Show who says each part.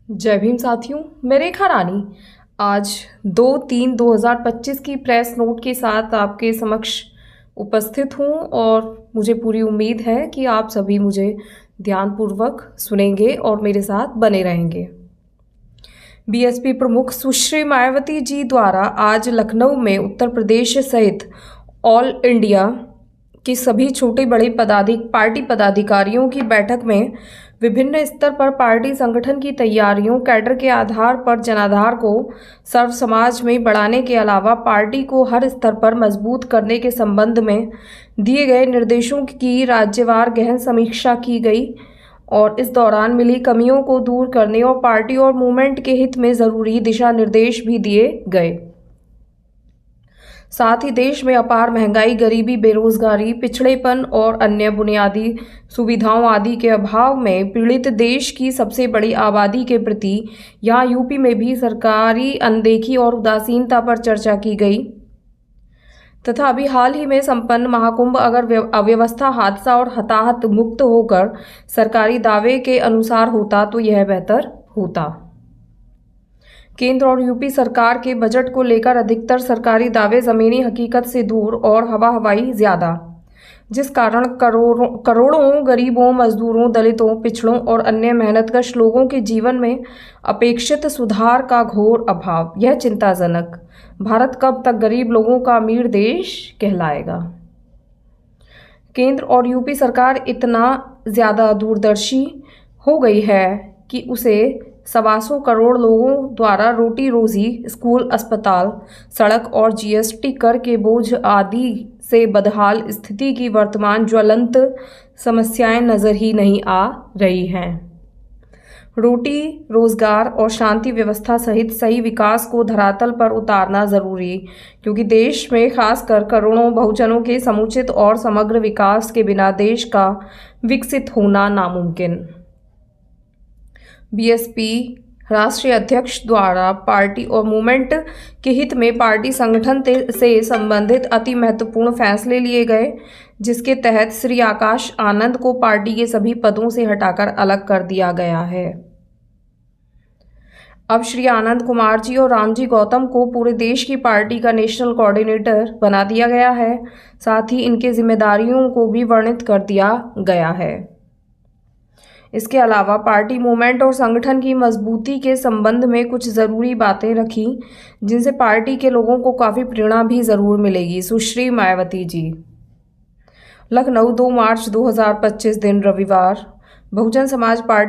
Speaker 1: जय भीम साथियों, मैं रेखा रानी आज 2/3/2025 की प्रेस नोट के साथ आपके समक्ष उपस्थित हूं और मुझे पूरी उम्मीद है कि आप सभी मुझे ध्यानपूर्वक सुनेंगे और मेरे साथ बने रहेंगे। बीएसपी प्रमुख सुश्री मायावती जी द्वारा आज लखनऊ में उत्तर प्रदेश सहित ऑल इंडिया की सभी छोटे बड़े पार्टी पदाधिकारियों की बैठक में विभिन्न स्तर पर पार्टी संगठन की तैयारियों, कैडर के आधार पर जनाधार को सर्व समाज में बढ़ाने के अलावा पार्टी को हर स्तर पर मजबूत करने के संबंध में दिए गए निर्देशों की राज्यवार गहन समीक्षा की गई और इस दौरान मिली कमियों को दूर करने और पार्टी और मूवमेंट के हित में जरूरी दिशा निर्देश भी दिए गए। साथ ही देश में अपार महंगाई, गरीबी, बेरोजगारी, पिछड़ेपन और अन्य बुनियादी सुविधाओं आदि के अभाव में पीड़ित देश की सबसे बड़ी आबादी के प्रति यहाँ यूपी में भी सरकारी अनदेखी और उदासीनता पर चर्चा की गई तथा अभी हाल ही में संपन्न महाकुंभ अगर अव्यवस्था, हादसा और हताहत मुक्त होकर सरकारी दावे के अनुसार होता तो यह बेहतर होता। केंद्र और यूपी सरकार के बजट को लेकर अधिकतर सरकारी दावे जमीनी हकीकत से दूर और हवाई ज्यादा, जिस कारण करोड़ों गरीबों, मजदूरों, दलितों, पिछड़ों और अन्य मेहनतकश लोगों के जीवन में अपेक्षित सुधार का घोर अभाव। यह चिंताजनक। भारत कब तक गरीब लोगों का अमीर देश कहलाएगा? केंद्र और यूपी सरकार इतना ज्यादा दूरदर्शी हो गई है कि उसे 125 करोड़ लोगों द्वारा रोटी रोजी, स्कूल, अस्पताल, सड़क और जीएसटी कर के बोझ आदि से बदहाल स्थिति की वर्तमान ज्वलंत समस्याएं नजर ही नहीं आ रही हैं। रोटी, रोजगार और शांति व्यवस्था सहित सही विकास को धरातल पर उतारना जरूरी, क्योंकि देश में खासकर करोड़ों बहुजनों के समुचित और समग्र विकास के बिना देश का विकसित होना नामुमकिन। बीएसपी राष्ट्रीय अध्यक्ष द्वारा पार्टी और मूवमेंट के हित में पार्टी संगठन से संबंधित अति महत्वपूर्ण फैसले लिए गए, जिसके तहत श्री आकाश आनंद को पार्टी के सभी पदों से हटाकर अलग कर दिया गया है। अब श्री आनंद कुमार जी और रामजी गौतम को पूरे देश की पार्टी का नेशनल कोऑर्डिनेटर बना दिया गया है। साथ ही इनके जिम्मेदारियों को भी वर्णित कर दिया गया है। इसके अलावा पार्टी, मूवमेंट और संगठन की मजबूती के संबंध में कुछ ज़रूरी बातें रखी, जिनसे पार्टी के लोगों को काफ़ी प्रेरणा भी ज़रूर मिलेगी। सुश्री मायावती जी। लखनऊ, 2 मार्च 2025 दिन रविवार। बहुजन समाज पार्टी